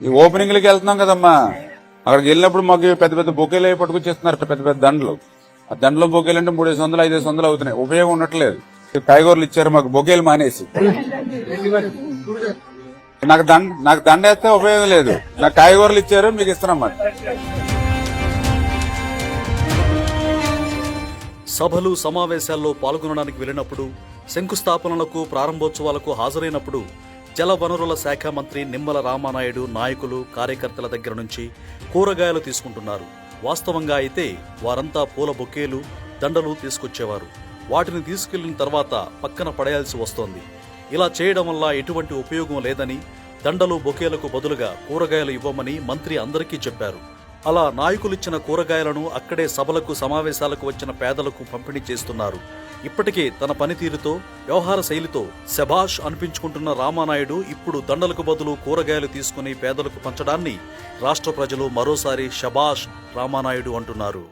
ఈ ఓపెనింగ్లకి వెళ్తున్నాం కదమ్మా, అక్కడికి వెళ్ళినప్పుడు మాకు పెద్ద పెద్ద బొకేలు అవి పట్టుకొచ్చేస్తున్నారు, పెద్ద పెద్ద దండలు. ఆ దండలో బొకేలు అంటే 300 500 అవుతున్నాయి, ఉపయోగం ఉండట్లేదు. కాయగూరలు ఇచ్చారు మాకు బొకేలు మానేసి. నాకు దండ వేస్తే ఉపయోగం లేదు, నాకు కాయగూరలు ఇచ్చారు మీకు ఇస్తున్నాం. సభలు సమావేశాల్లో పాల్గొనడానికి వెళ్లినప్పుడు, శంకుస్థాపనలకు ప్రారంభోత్సవాలకు హాజరైనప్పుడు జల వనరుల శాఖ మంత్రి నిమ్మల రామానాయుడు నాయకులు కార్యకర్తల దగ్గర నుంచి కూరగాయలు తీసుకుంటున్నారు. వాస్తవంగా అయితే వారంతా పూల బొకేలు దండలు తీసుకొచ్చేవారు. వాటిని తీసుకెళ్లిన తర్వాత పక్కన పడేయాల్సి వస్తోంది. ఇలా చేయడం వల్ల ఎటువంటి ఉపయోగం లేదని, దండలు బొకేలకు బదులుగా కూరగాయలు ఇవ్వమని మంత్రి అందరికీ చెప్పారు. అలా నాయకులిచ్చిన కూరగాయలను అక్కడే సభలకు సమావేశాలకు వచ్చిన పేదలకు పంపిణీ చేస్తున్నారు. ఇప్పటికే తన పనితీరుతో వ్యవహార శైలితో శభాష్ అనిపించుకుంటున్న రామానాయుడు ఇప్పుడు దండలకు బదులు కూరగాయలు తీసుకుని పేదలకు పంచడాన్ని రాష్ట్ర ప్రజలు మరోసారి శభాష్ రామానాయుడు అంటున్నారు.